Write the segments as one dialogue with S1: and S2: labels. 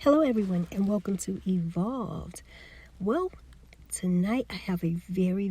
S1: Hello, everyone, and welcome to Evolved. Well, tonight I have a very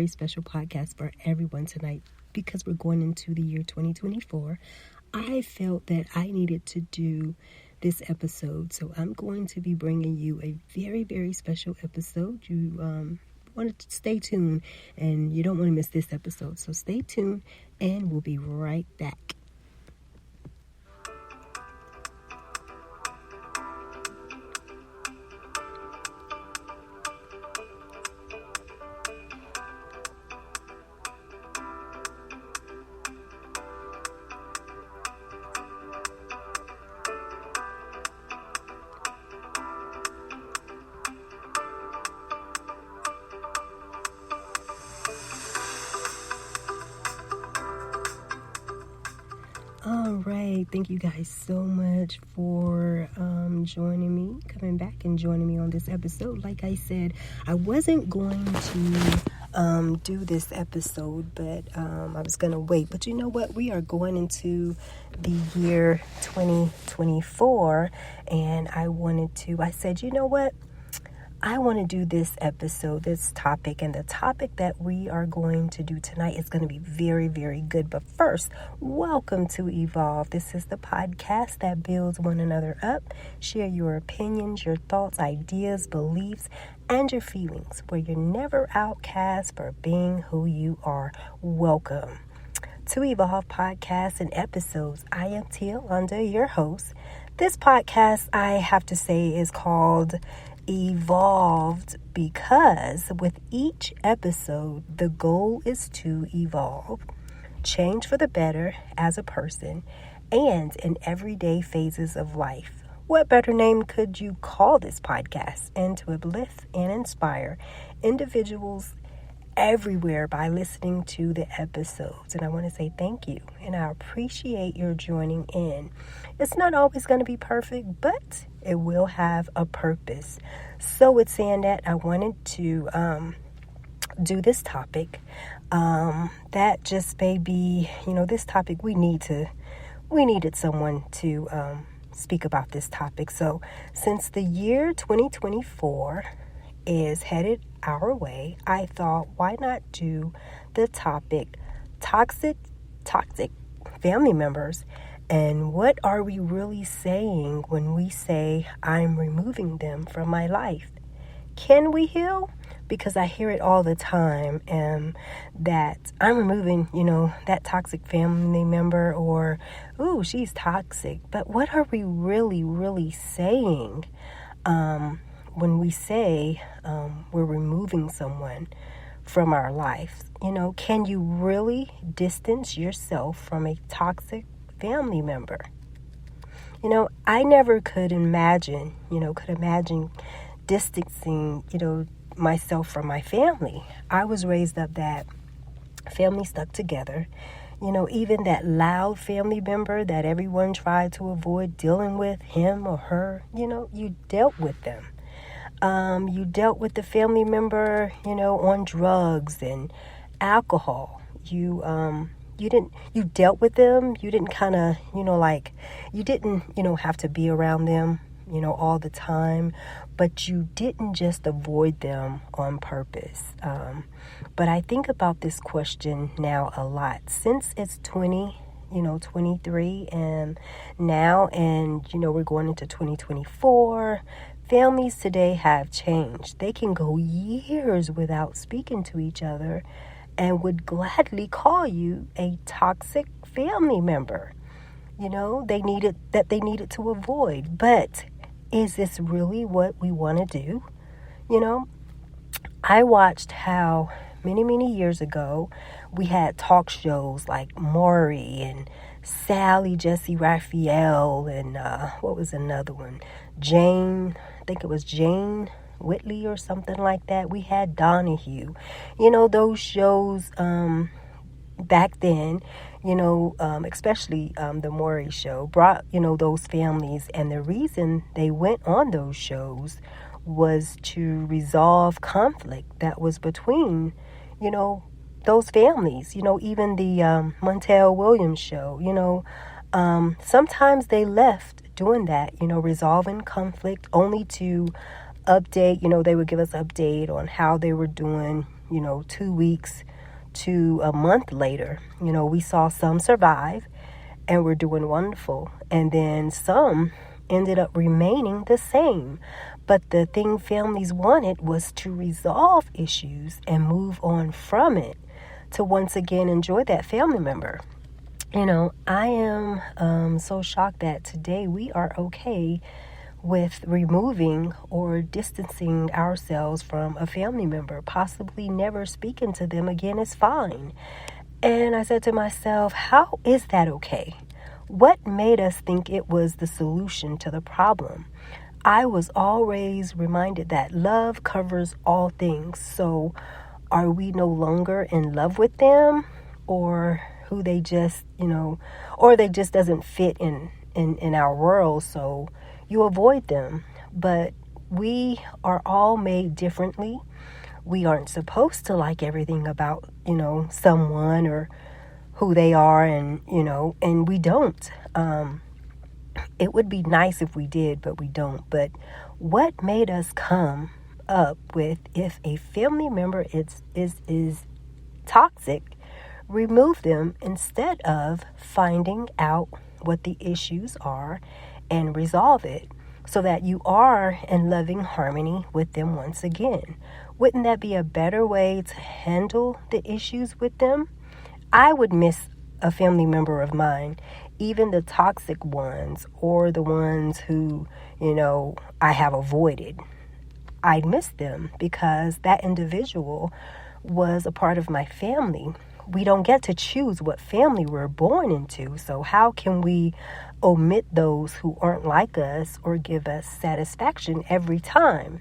S1: special podcast for everyone tonight because we're going into the year 2024. I felt that I needed to do this episode, so I'm going to be bringing you a very special episode. You want to stay tuned, and you don't want to miss this episode, so stay tuned, and we'll be right back. All right, thank you guys so much for joining me, coming back and joining me on this episode. Like I said, I wasn't going to do this episode, but I was going to wait. But you know what? We are going into the year 2024, and I said, you know what? I want to do this episode, this topic, and the topic that we are going to do tonight is going to be very good. But first, welcome to Evolve. This is the podcast that builds one another up. Share your opinions, your thoughts, ideas, beliefs, and your feelings, where you're never outcast for being who you are. Welcome to Evolve Podcasts and Episodes. I am Tialonda, your host. This podcast, I have to say, is called Evolved because with each episode, the goal is to evolve, change for the better as a person, and in everyday phases of life. What better name could you call this podcast? And to uplift and inspire individuals everywhere by listening to the episodes. And I want to say thank you, and I appreciate your joining in. It's not always going to be perfect, but it will have a purpose. So with saying that, I wanted to do this topic that just may be, this topic we needed someone to speak about this topic. So since the year 2024 is headed our way, I thought, why not do the topic toxic family members, and what are we really saying when we say I'm removing them from my life? Can we heal? Because I hear it all the time, that I'm removing, that toxic family member, or, ooh, she's toxic. But what are we really saying when we say we're removing someone from our life? Can you really distance yourself from a toxic family member? I never could imagine distancing, myself from my family. I was raised up that family stuck together. Even that loud family member that everyone tried to avoid dealing with, him or her, you dealt with them. You dealt with the family member, on drugs and alcohol. You dealt with them. You didn't kind of, you didn't, have to be around them, all the time, but you didn't just avoid them on purpose. But I think about this question now a lot since it's 23 and now, and, we're going into 2024. Families today have changed. They can go years without speaking to each other and would gladly call you a toxic family member. They needed to avoid. But is this really what we want to do? I watched how many years ago we had talk shows like Maury and Sally Jesse Raphael and what was another one? Jane, I think it was Jane Whitley or something like that. We had Donahue. Those shows back then, especially the Maury show, brought, those families. And the reason they went on those shows was to resolve conflict that was between, those families. Even the Montel Williams show, Sometimes they left doing that, resolving conflict only to update. They would give us update on how they were doing, 2 weeks to a month later. We saw some survive and were doing wonderful. And then some ended up remaining the same. But the thing families wanted was to resolve issues and move on from it to once again enjoy that family member. I am so shocked that today we are okay with removing or distancing ourselves from a family member, possibly never speaking to them again is fine. And I said to myself, how is that okay? What made us think it was the solution to the problem? I was always reminded that love covers all things. So are we no longer in love with them, or who they just, or they just doesn't fit in our world, so you avoid them? But we are all made differently. We aren't supposed to like everything about, someone or who they are, and we don't. It would be nice if we did, but we don't. But what made us come up with, if a family member is toxic, remove them instead of finding out what the issues are and resolve it so that you are in loving harmony with them once again? Wouldn't that be a better way to handle the issues with them? I would miss a family member of mine, even the toxic ones or the ones who, I have avoided. I'd miss them because that individual was a part of my family. We don't get to choose what family we're born into. So how can we omit those who aren't like us or give us satisfaction every time?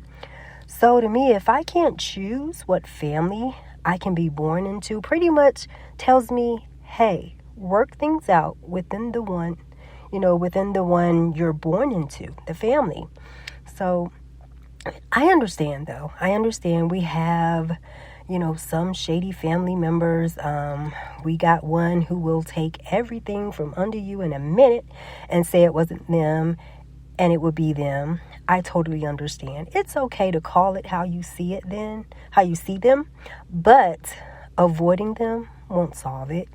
S1: So to me, if I can't choose what family I can be born into, pretty much tells me, hey, work things out within the one, within the one you're born into, the family. So I understand, though. I understand we have, some shady family members. We got one who will take everything from under you in a minute and say it wasn't them and it would be them. I totally understand. It's okay to call it how you see it then, how you see them, but avoiding them won't solve it.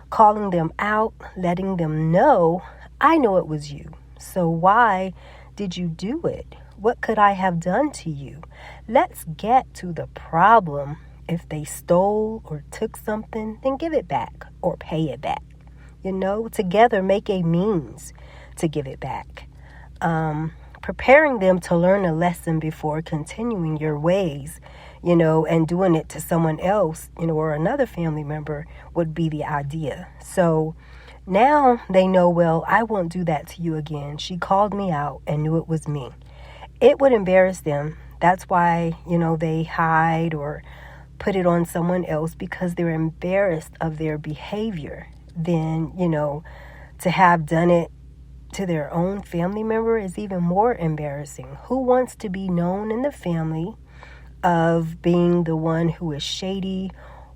S1: Calling them out, letting them know, I know it was you. So why did you do it? What could I have done to you? Let's get to the problem. If they stole or took something, then give it back or pay it back. Together make a means to give it back. Preparing them to learn a lesson before continuing your ways, and doing it to someone else, or another family member would be the idea. So now they know, well, I won't do that to you again. She called me out and knew it was me. It would embarrass them. That's why, they hide or put it on someone else, because they're embarrassed of their behavior. Then, to have done it to their own family member is even more embarrassing. Who wants to be known in the family of being the one who is shady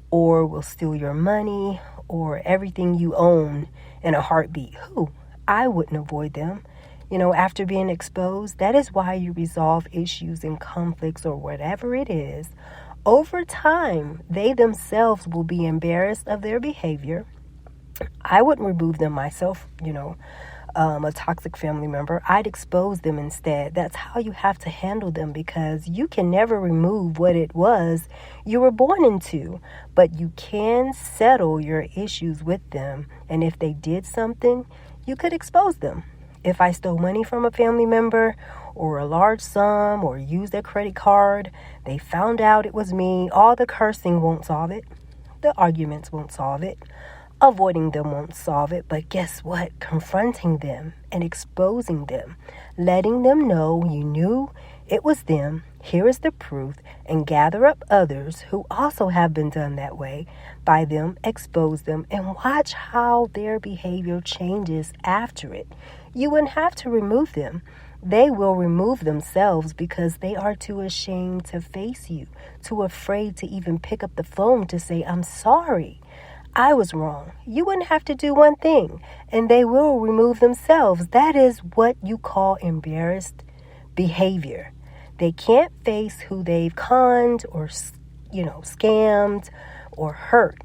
S1: or will steal your money or everything you own in a heartbeat? Who? I wouldn't avoid them. After being exposed. That is why you resolve issues and conflicts or whatever it is. Over time, they themselves will be embarrassed of their behavior. I wouldn't remove them myself, a toxic family member. I'd expose them instead. That's how you have to handle them, because you can never remove what it was you were born into, but you can settle your issues with them. And if they did something, you could expose them. If I stole money from a family member or a large sum or used their credit card, they found out it was me, all the cursing won't solve it. The arguments won't solve it. Avoiding them won't solve it. But guess what? Confronting them and exposing them, letting them know you knew it was them, here is the proof, and gather up others who also have been done that way by them, expose them, and watch how their behavior changes after it. You wouldn't have to remove them. They will remove themselves because they are too ashamed to face you, too afraid to even pick up the phone to say, I'm sorry. I was wrong. You wouldn't have to do one thing, and they will remove themselves. That is what you call embarrassed behavior. They can't face who they've conned or, scammed or hurt.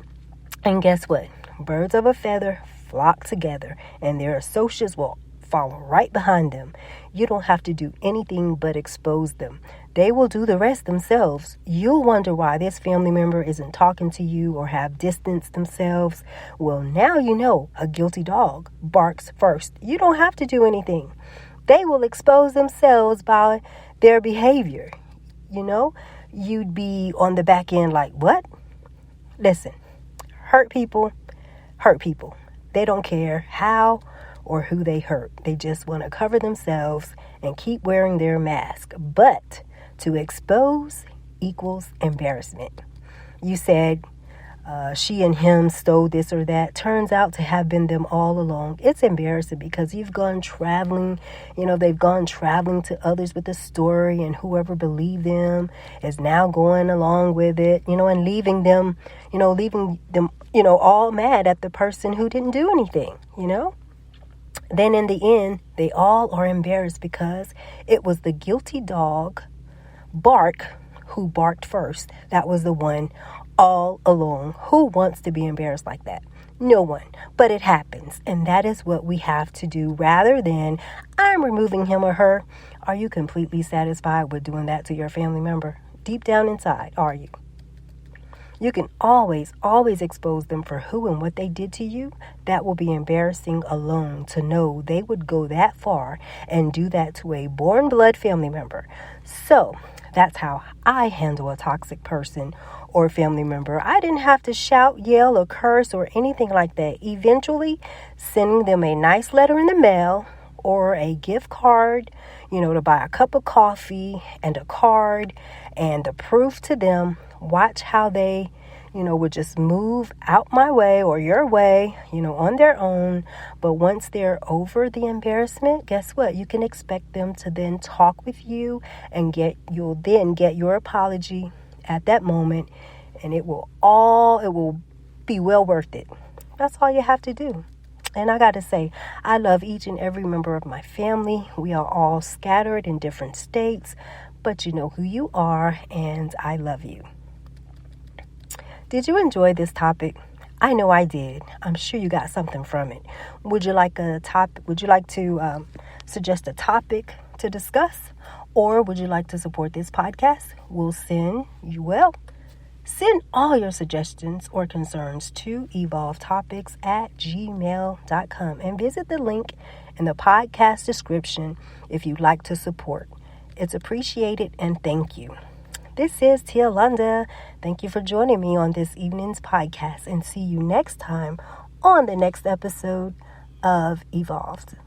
S1: And guess what? Birds of a feather flock together, and their associates will follow right behind them. You don't have to do anything but expose them. They will do the rest themselves. You'll wonder why this family member isn't talking to you or have distanced themselves. Well, now you know a guilty dog barks first. You don't have to do anything. They will expose themselves by their behavior. You'd be on the back end like, what? Listen, hurt people. They don't care how or who they hurt. They just want to cover themselves and keep wearing their mask. But to expose equals embarrassment. You said she and him stole this or that. Turns out to have been them all along. It's embarrassing because you've gone traveling. They've gone traveling to others with the story, and whoever believed them is now going along with it, and leaving them all mad at the person who didn't do anything, Then in the end, they all are embarrassed because it was the guilty dog, Bark, who barked first. That was the one all along. Who wants to be embarrassed like that? No one. But it happens. And that is what we have to do rather than I'm removing him or her. Are you completely satisfied with doing that to your family member? Deep down inside, are you? You can always expose them for who and what they did to you. That will be embarrassing alone to know they would go that far and do that to a born blood family member. So that's how I handle a toxic person or family member. I didn't have to shout, yell, or curse or anything like that. Eventually, sending them a nice letter in the mail or a gift card, to buy a cup of coffee and a card and the proof to them. Watch how they, would just move out my way or your way, on their own. But once they're over the embarrassment, guess what? You can expect them to then talk with you and you'll then get your apology at that moment, and it will be well worth it. That's all you have to do. And I got to say, I love each and every member of my family. We are all scattered in different states, but you know who you are, and I love you. Did you enjoy this topic? I know I did. I'm sure you got something from it. Would you like a topic? Would you like to suggest a topic to discuss? Or would you like to support this podcast? Send all your suggestions or concerns to evolvetopics@gmail.com and visit the link in the podcast description if you'd like to support. It's appreciated, and thank you. This is Tialonda. Thank you for joining me on this evening's podcast, and see you next time on the next episode of Evolved.